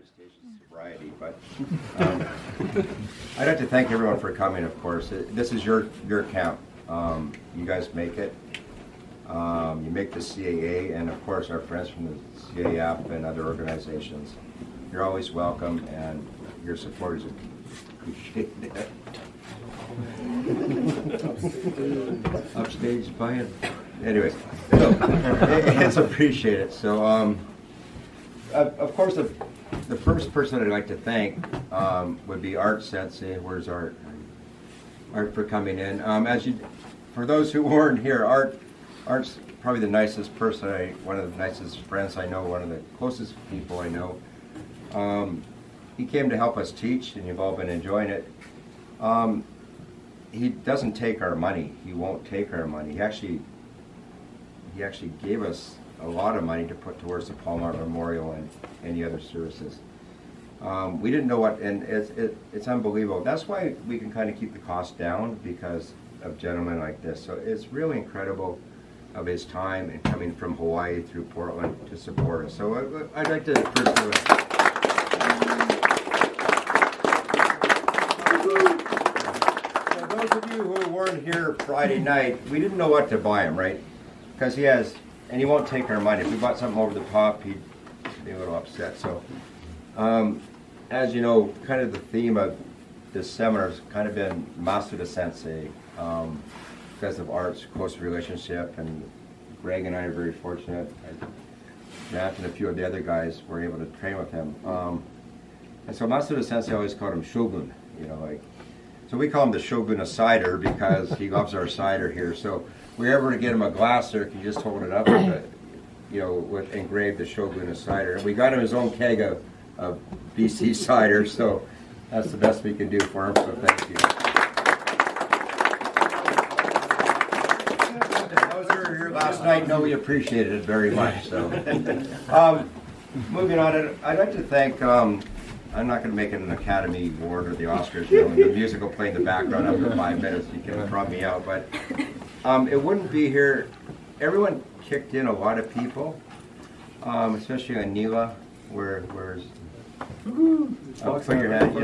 stage of sobriety, but I'd like to thank everyone for coming, of course. This is your camp. You guys make it. You make the CAA, and of course our friends from the CAF and other organizations. You're always welcome, and your support is appreciated. Upstage buying. Anyways, so, it's appreciated. So, of course, the first person I'd like to thank would be Art Sensei. Where's Art? Art for coming in. For those who weren't here, Art's probably the nicest person, one of the nicest friends I know, one of the closest people I know. He came to help us teach, and you've all been enjoying it. He doesn't take our money. He won't take our money. He actually gave us a lot of money to put towards the Palmar Memorial and any other services. We didn't know what, and it's unbelievable. That's why we can kind of keep the cost down, because of gentlemen like this. So it's really incredible of his time and coming from Hawaii through Portland to support us. So I'd like to first do it. For those of you who weren't here Friday night, we didn't know what to buy him, right? Because he won't take our money. If we bought something over the top, he'd be a little upset. So, as you know, kind of the theme of this seminar has kind of been Master the Sensei, because of Art's close relationship, and Greg and I are very fortunate. Grant and a few of the other guys were able to train with him. And so Master the Sensei always called him Shogun, so we call him the Shogun of cider because he loves our cider here. So if we ever to get him a glass there, can you just hold it up with with engraved the Shogun of cider. And we got him his own keg of BC cider, so that's the best we can do for him, so thank you. Those who were here last night know we appreciated it very much. So, moving on, I'd like to thank, I'm not going to make it an Academy Award or the Oscars, the music will play in the background after 5 minutes, you can drop me out, but it wouldn't be here. Everyone kicked in, a lot of people, especially Anila, where's put your hand,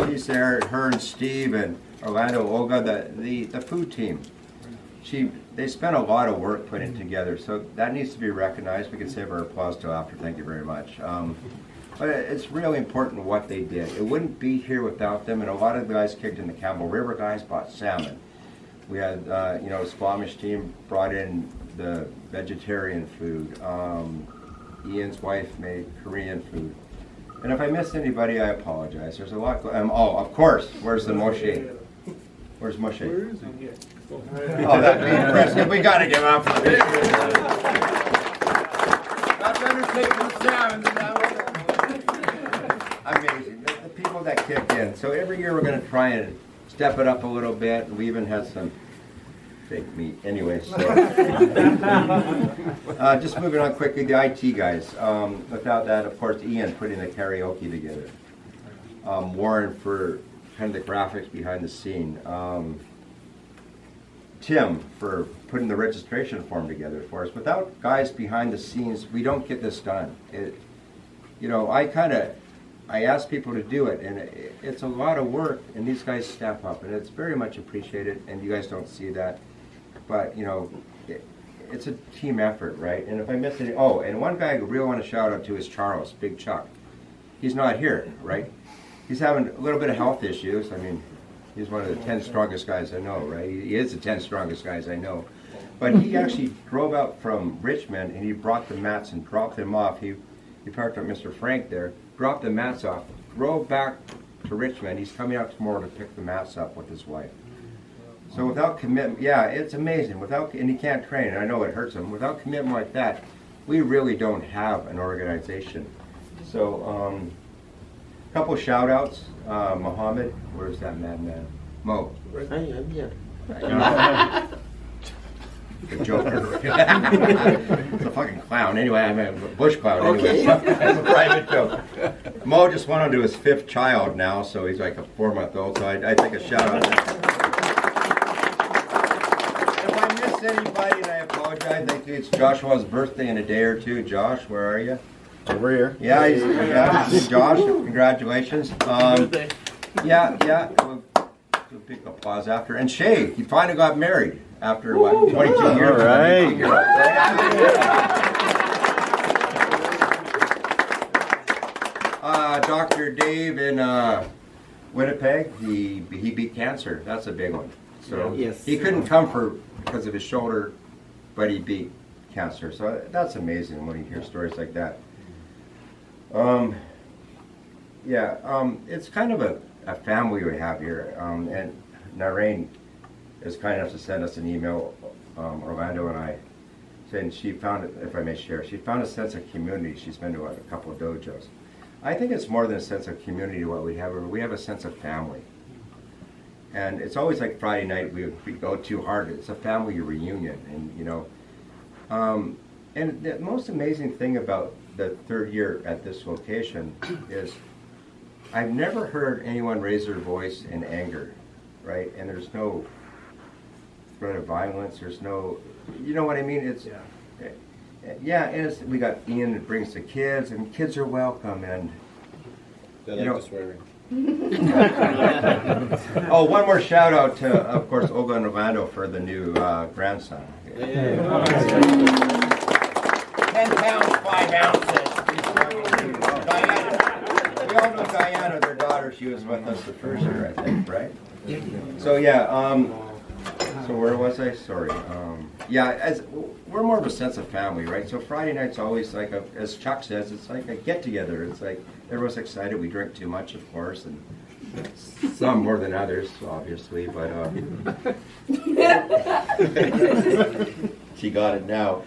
she's there, her and Steve and Orlando, Olga, the food team. They spent a lot of work putting it together, so that needs to be recognized. We can save our applause till after, thank you very much. But it's really important what they did. It wouldn't be here without them, and a lot of the guys kicked in. The Campbell River guys bought salmon. We had, the Squamish team brought in the vegetarian food. Ian's wife made Korean food. And if I missed anybody, I apologize. There's a lot. Of course. Where's the Moshe? Where's Moshe? Where is he? Oh, that main president. We got to give up for the picture. That's undertaking the salmon. Amazing. The people that kicked in. So every year we're going to try and step it up a little bit. We even had some fake meat. Anyway, so. Just moving on quickly, the IT guys. Without that, of course, Ian putting the karaoke together. Warren for kind of the graphics behind the scene. Tim for putting the registration form together for us. Without guys behind the scenes, we don't get this done. I ask people to do it, and it's a lot of work, and these guys step up, and it's very much appreciated, and you guys don't see that. But, it's a team effort, right? And if I miss any, and one guy I really want to shout out to is Charles, Big Chuck. He's not here, right? He's having a little bit of health issues. I mean, he's one of the 10 strongest guys I know, right? He is the 10 strongest guys I know. But he actually drove out from Richmond, and he brought the mats and dropped them off. He parked up Mr. Frank there, dropped the mats off, drove back to Richmond. He's coming out tomorrow to pick the mats up with his wife. So without commitment, it's amazing. And he can't train, and I know it hurts him. Without commitment like that, we really don't have an organization. So, a couple shout outs. Mohammed, where's that madman? Mo. I'm here. The Joker. It's a fucking clown. Anyway, I'm a bush clown. Anyway, Okay. It's a private joke. Mo just went on to his 5th child now, so he's like a 4-month-old. So I think a shout out. If I missed anybody, and I apologize. I think it's Joshua's birthday in a day or two. Josh, where are you? Over here. Yeah, Josh, congratulations. Yeah, we'll do a big applause after. And Shay, he finally got married after, what, 22 years? All right. Dr. Dave in Winnipeg, he beat cancer. That's a big one. So Yes. he couldn't come because of his shoulder, but he beat cancer. So that's amazing when you hear stories like that. It's kind of a family we have here. And Narain is kind enough to send us an email, Orlando and I, saying she found, if I may share, she found a sense of community. She's been to a couple of dojos. I think it's more than a sense of community what we have. We have a sense of family. And it's always like Friday night, we go too hard. It's a family reunion. And, and the most amazing thing about the third year at this location is I've never heard anyone raise their voice in anger, right? And there's no threat of violence. There's no, you know what I mean? It's, and we got Ian that brings the kids, and kids are welcome, and They like the swearing. Oh, one more shout out to, of course, Olga and Orlando for the new grandson. 10 pounds, 5 ounces. Diana, we all know Diana, their daughter. She was with us the first year, I think, right? So so where was I? Sorry. We're more of a sense of family, right? So Friday night's always like as Chuck says, it's like a get together. It's like everyone's excited. We drink too much, of course, and some more than others, obviously. But she got it now.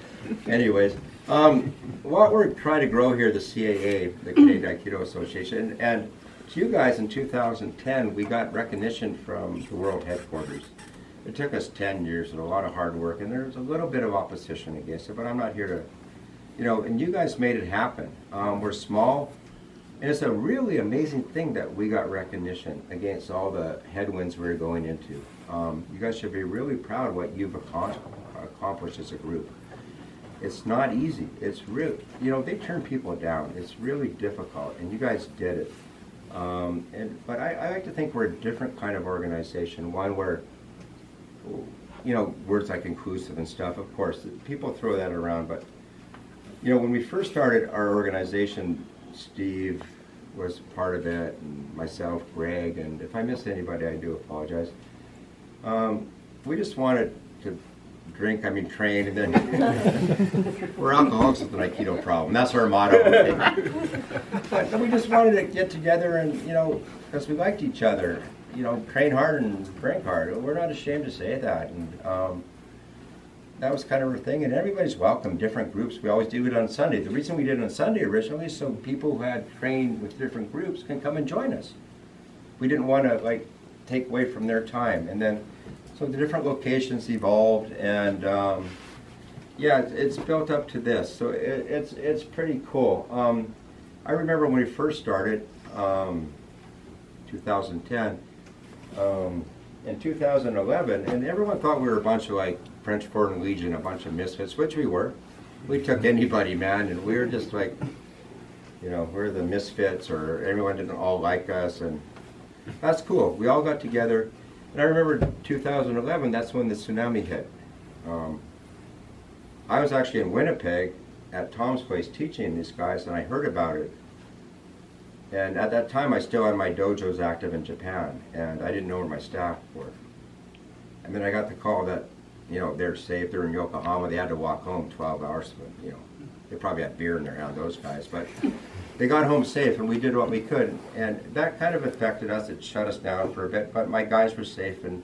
Anyways, what we're trying to grow here, the CAA, the Canadian Aikido Association, and to you guys in 2010, we got recognition from the world headquarters. It took us 10 years and a lot of hard work, and there's a little bit of opposition against it, but I'm not here to, and you guys made it happen. We're small, and it's a really amazing thing that we got recognition against all the headwinds we were going into. You guys should be really proud of what you've accomplished as a group. It's not easy. It's really, they turn people down. It's really difficult, and you guys did it. But I like to think we're a different kind of organization, one where words like inclusive and stuff, of course, people throw that around, but, when we first started our organization, Steve was part of it, and myself, Greg, and if I missed anybody, I do apologize. We just wanted to train, and then we're alcoholics with an Aikido problem. That's our motto. But we just wanted to get together and, because we liked each other. Train hard and drink hard. We're not ashamed to say that. And that was kind of our thing. And everybody's welcome, different groups. We always do it on Sunday. The reason we did it on Sunday originally is so people who had trained with different groups can come and join us. We didn't want to, take away from their time. And then, so the different locations evolved. And, it's built up to this. So it's pretty cool. I remember when we first started, 2010, in 2011, and everyone thought we were a bunch of French Foreign Legion, a bunch of misfits, which we were. We took anybody, man, and we were just we're the misfits, or everyone didn't all like us, and that's cool. We all got together, and I remember 2011, that's when the tsunami hit. I was actually in Winnipeg at Tom's place teaching these guys, and I heard about it. And at that time, I still had my dojos active in Japan, and I didn't know where my staff were. And then I got the call that, they're safe. They're in Yokohama. They had to walk home 12 hours. But, they probably had beer in their hand, those guys. But they got home safe, and we did what we could. And that kind of affected us. It shut us down for a bit. But my guys were safe, and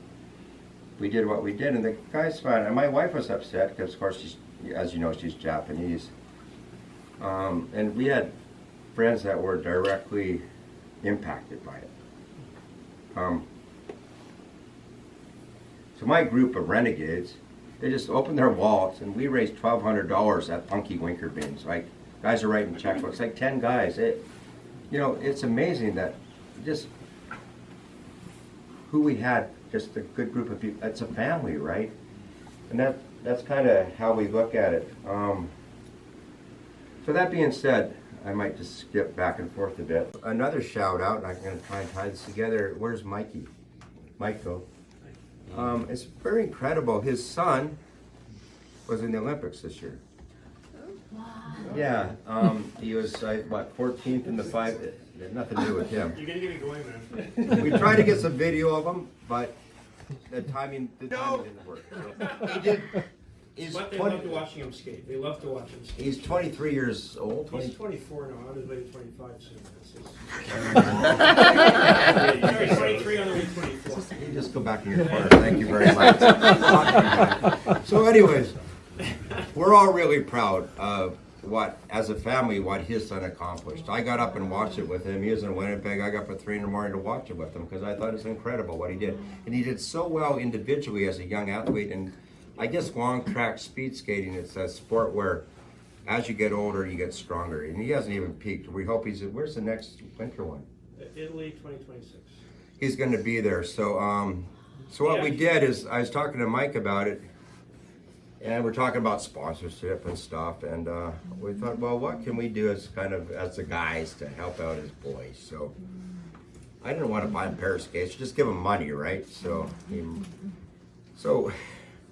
we did what we did. And the guys fine. And my wife was upset because, of course, she's, as you know, she's Japanese. And we had friends that were directly impacted by it. So my group of renegades, they just opened their wallets and we raised $1,200 at Funky Winker Beans. Guys are writing checkbooks, 10 guys. It's amazing that just who we had, just a good group of people. It's a family, right? And that's kind of how we look at it. So that being said, I might just skip back and forth a bit. Another shout out, and I'm going to try and tie this together. Where's Mikey? Michael. It's very incredible. His son was in the Olympics this year. Wow. Yeah, he was 14th in the 5. It had nothing to do with him. You're gonna get me going, man. We tried to get some video of him, but the timing didn't work. So he did. But they love to watching him skate. They love to watch him skate. He's 23 years old. He's 24 now. On his way to 25 soon. Sorry, 23 on the way to 24. You just go back in your corner. Thank you very much. So, anyways, we're all really proud of as a family, what his son accomplished. I got up and watched it with him. He was in Winnipeg. I got up at 3 in the morning to watch it with him because I thought it was incredible what he did. And he did so well individually as a young athlete. And I guess long track speed skating, it's a sport where as you get older, you get stronger. And he hasn't even peaked. We hope where's the next winter one? Italy 2026. He's going to be there. So, what we did is I was talking to Mike about it. And we're talking about sponsorship and stuff, and we thought, well, what can we do as the guys to help out his boys? So I didn't want to buy him a pair of skates, just give him money, right? So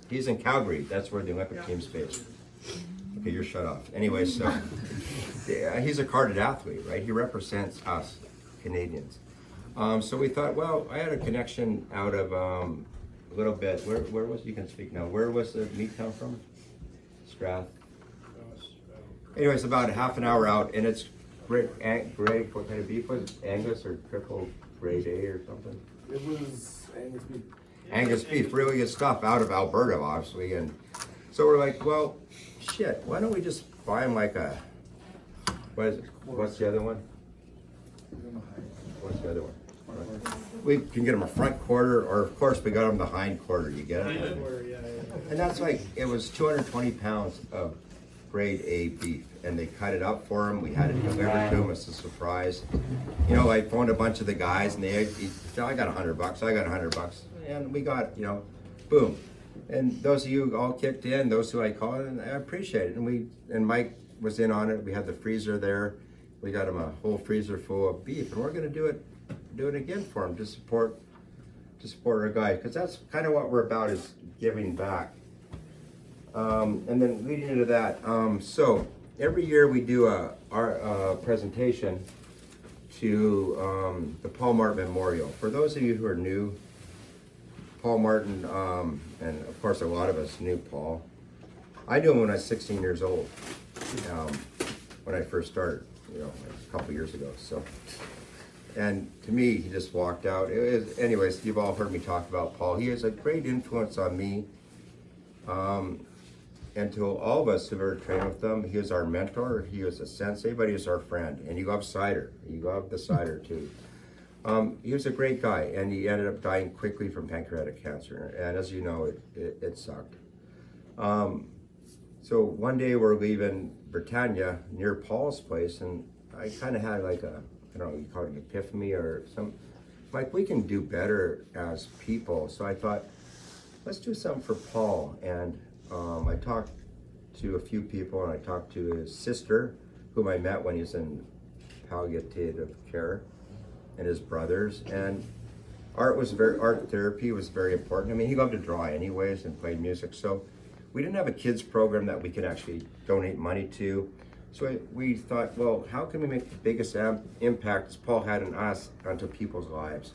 he's in Calgary. That's where the Olympic team's based. Okay, you're shut off. Anyway, so yeah, he's a carded athlete, right? He represents us Canadians. So we thought, well, I had a connection out of a little bit. Where was, you can speak now. Where was the meat come from? Strath. Anyways, about a half an hour out, and it's great. What kind of beef was it? Angus or triple grade A or something? It was Angus beef. Angus beef, really good stuff out of Alberta, obviously. And so we're like, well, shit, why don't we just buy him like a, what is it? What's the other one? What's the other one? We can get him a front quarter, or of course we got him the hind quarter, you get it? And that's like, it was 220 pounds of grade A beef, and they cut it up for him. We had it delivered to him as a surprise. You know, I phoned a bunch of the guys, and I got $100, I got $100, and we got, boom. And those of you all kicked in, those who I called, and I appreciate it. And Mike was in on it. We had the freezer there. We got him a whole freezer full of beef, and we're gonna do it again for him to support our guy, because that's kind of what we're about, is giving back. And then leading into that, so every year we do our presentation to the Paul Martin Memorial. For those of you who are new, Paul Martin, and of course a lot of us knew Paul. I knew him when I was 16 years old, when I first started, a couple years ago. So. And to me, he just walked out. Anyways, you've all heard me talk about Paul. He is a great influence on me. And to all of us who've ever trained with him, he was our mentor. He was a sensei, but he was our friend. And he loved cider. He loved the cider too. He was a great guy, and he ended up dying quickly from pancreatic cancer. And as you know, it sucked. So one day we're leaving Britannia near Paul's place, and I kind of had like I don't know, you call it an epiphany or some, like, we can do better as people. So I thought, let's do something for Paul. And I talked to a few people, and I talked to his sister, whom I met when he was in palliative care, and his brothers. And art therapy was very important. I mean, he loved to draw anyways and played music. So we didn't have a kids program that we could actually donate money to. So we thought, well, how can we make the biggest impact as Paul had on us onto people's lives?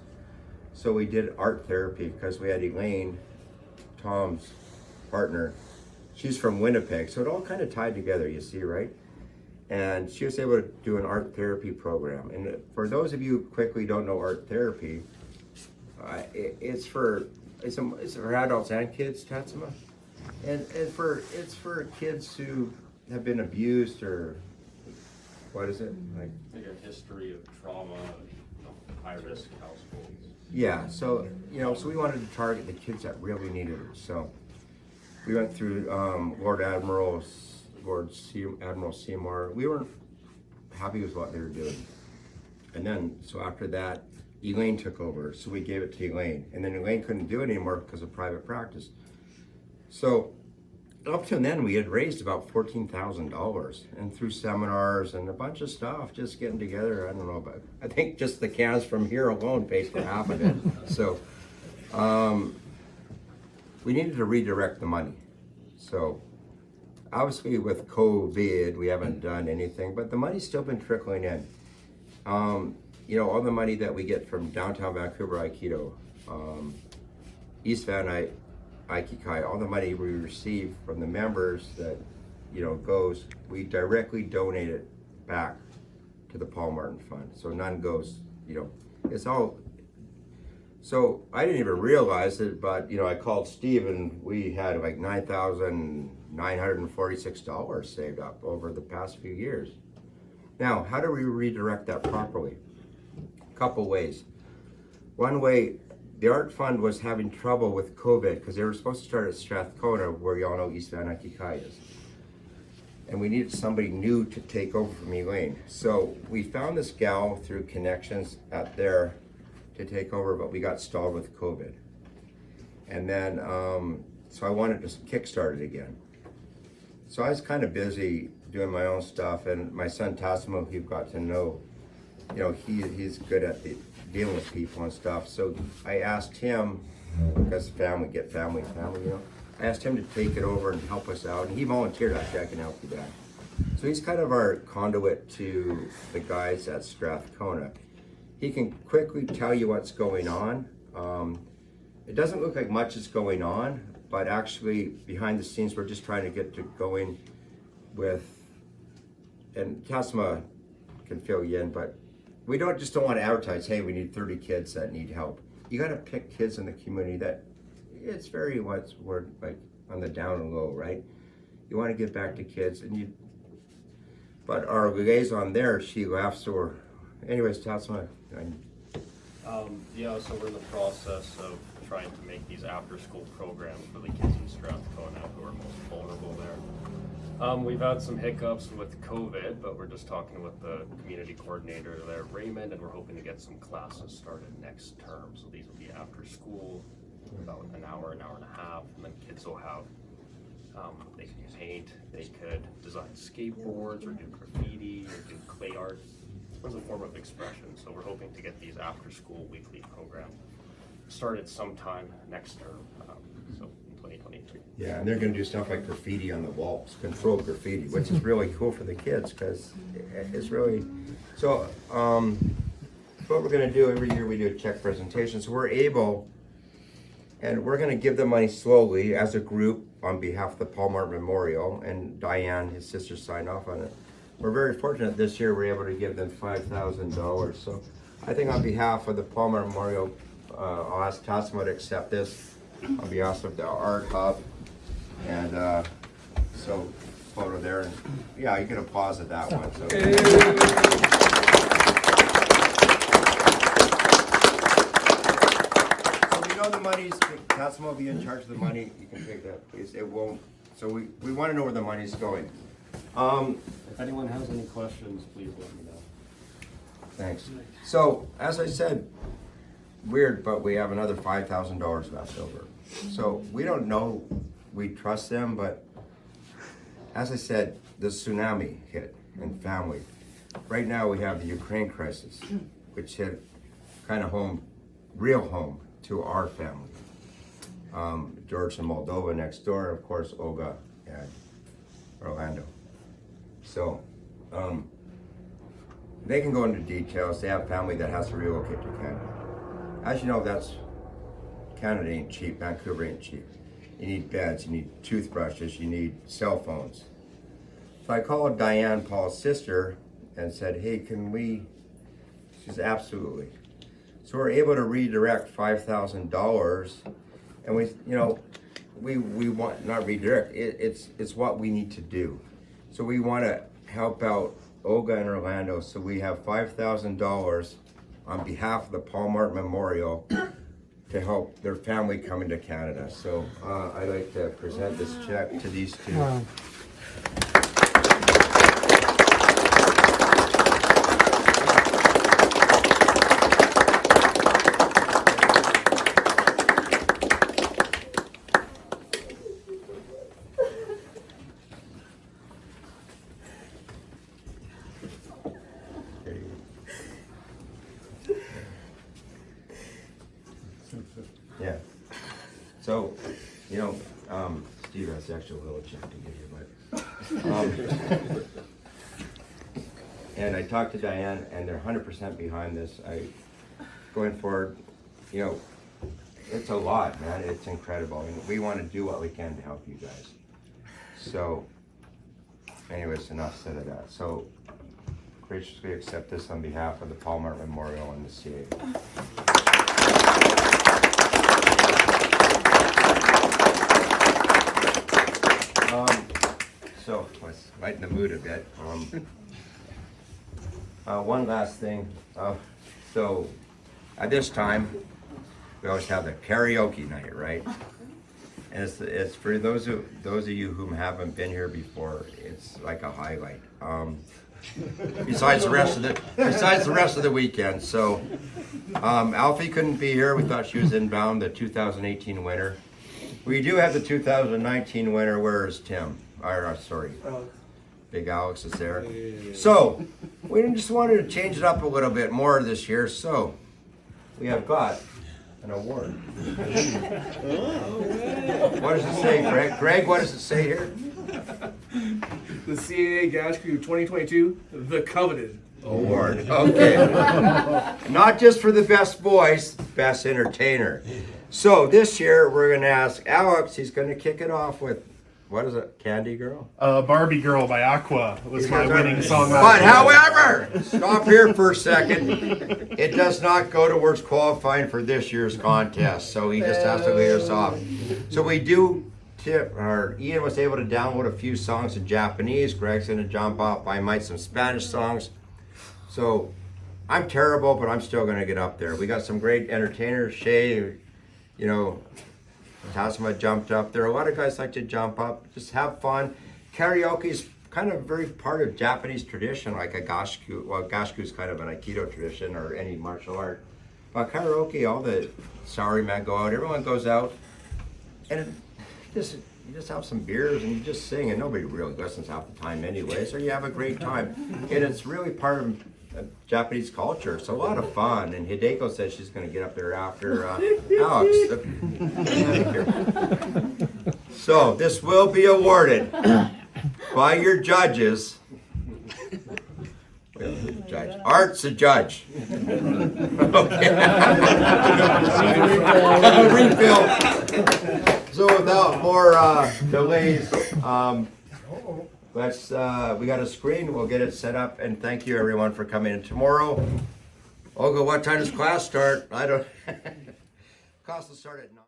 So we did art therapy, because we had Elaine, Tom's partner. She's from Winnipeg, so it all kind of tied together, you see, right? And she was able to do an art therapy program. And for those of you who quickly don't know art therapy, it's for adults and kids, Tatsuma, and it's for kids who have been abused, or what is it? Like a history of trauma, high-risk households. Yeah, so so we wanted to target the kids that really needed it. So we went through Lord Admiral Seymour. We weren't happy with what they were doing, and then so after that, Elaine took over. So we gave it to Elaine, and then Elaine couldn't do it anymore because of private practice. So up to then, we had raised about $14,000, and through seminars and a bunch of stuff, just getting together. I don't know, but I think just the cans from here alone pays for half of it. So we needed to redirect the money. So obviously with COVID, we haven't done anything, but the money's still been trickling in. You know, all the money that we get from downtown Vancouver Aikido, East Van Aikikai, all the money we receive from the members that, you know, goes, we directly donate it back to the Paul Martin Fund. So none goes, you know, it's all, so I didn't even realize it, but, you know, I called Steve and we had like $9,946 saved up over the past few years. Now, how do we redirect that properly? A couple ways. One way, the art fund was having trouble with COVID because they were supposed to start at Strathcona, where y'all know East Van Aikikai is. And we needed somebody new to take over from Elaine. So we found this gal through connections out there to take over, but we got stalled with COVID. And then, so I wanted to kickstart it again. So I was kind of busy doing my own stuff, and my son Tassimo, who got to know, you know, he's good at dealing with people and stuff. So I asked him, because family, you know. I asked him to take it over and help us out, and he volunteered. Actually, I can help you, Dad. So he's kind of our conduit to the guys at Strathcona. He can quickly tell you what's going on. It doesn't look like much is going on, but actually behind the scenes, we're just trying to get to going with, and Tassima can fill you in, but we don't want to advertise, hey, we need 30 kids that need help. You got to pick kids in the community that it's very we're like on the down and low, right? You want to give back to kids, and but our liaison there, she left, so we're, anyways, Tassima. Yeah, so we're in the process of trying to make these after-school programs for the kids in Strathcona who are most vulnerable there. We've had some hiccups with COVID, but we're just talking with the community coordinator there, Raymond, and we're hoping to get some classes started next term. So these will be after school, about an hour and a half, and then kids will have, they can paint, they could design skateboards, or do graffiti, or do clay art. As a form of expression. So we're hoping to get these after school weekly programs started sometime next term, so in 2023. Yeah, and they're going to do stuff like graffiti on the walls, controlled graffiti, which is really cool for the kids because it's really, so what we're going to do every year, we do a check presentation. So we're able, and we're going to give the money slowly as a group on behalf of the Paul Martin Memorial, and Diane, his sister, signed off on it. We're very fortunate this year we're able to give them $5,000. So I think on behalf of the Paul Martin Memorial, I'll ask Tassimo to accept this on behalf of the Art Hub. And so photo there, and yeah, you can applause at that one. So. So we know the money's, Tassimo will be in charge of the money. You can take that, please. It won't, so we want to know where the money's going. If anyone has any questions, please let me know. Thanks. So, as I said, weird, but we have another $5,000 left over. So, we don't know, we trust them, but as I said, the tsunami hit and family. Right now we have the Ukraine crisis, which hit kind of real home to our family. George in Moldova next door, of course, Olga and Orlando. So, they can go into details. They have family that has to relocate to Canada. As you know, Canada ain't cheap, Vancouver ain't cheap. You need beds, you need toothbrushes, you need cell phones. So I called Diane, Paul's sister, and said, hey, can we, she says, absolutely. So we're able to redirect $5,000, and we want, not redirect, it's what we need to do. So we want to help out Olga and Orlando, so we have $5,000 on behalf of the Paul Martin Memorial to help their family coming to Canada. So I'd like to present this check to these two. Wow. you know, Steve has the extra little check to give you, but, and I talked to Diane, and they're 100% behind this. Going forward, you know, it's a lot, man. It's incredible, and we want to do what we can to help you guys. So, anyways, enough said of that. So, graciously accept this on behalf of the Paul Martin Memorial and the CA. So let's lighten the mood a bit. One last thing. So at this time, we always have the karaoke night, right? And it's for those of you who haven't been here before. It's like a highlight. Besides the rest of the weekend. So Alfie couldn't be here. We thought she was inbound, the 2018 winner. We do have the 2019 winner. Where is Tim? Sorry, Big Alex is there. So we just wanted to change it up a little bit more this year. So we have got an award. What does it say, Greg? Greg, what does it say here? The CAA Gasshuku 2022, the coveted Award. Okay. Not just for the best voice, best entertainer. So this year we're going to ask Alex. He's going to kick it off with, what is it? Candy Girl? Barbie Girl by Aqua was my winning song. But however, stop here for a second. It does not go towards qualifying for this year's contest. So he just has to lead us off. So we do Ian was able to download a few songs in Japanese. Greg's going to jump off. I might some Spanish songs. So I'm terrible, but I'm still going to get up there. We got some great entertainers. Shay, you know, Tasma jumped up there. A lot of guys like to jump up. Just have fun. Karaoke is kind of very part of Japanese tradition, like a gasshuku. Well, gasshuku is kind of an Aikido tradition or any martial art. But karaoke, all the salarymen go out. Everyone goes out. And you just have some beers and you just sing, and nobody really listens half the time anyway, so you have a great time. And it's really part of Japanese culture. It's a lot of fun. And Hideko said she's going to get up there after Alex. So this will be awarded by your judges. Judge. Art's a judge. Okay. Refill. So without more delays, let's. We got a screen. We'll get it set up, and thank you everyone for coming in tomorrow. Olga, what time does class start? I don't. Class will start at 9.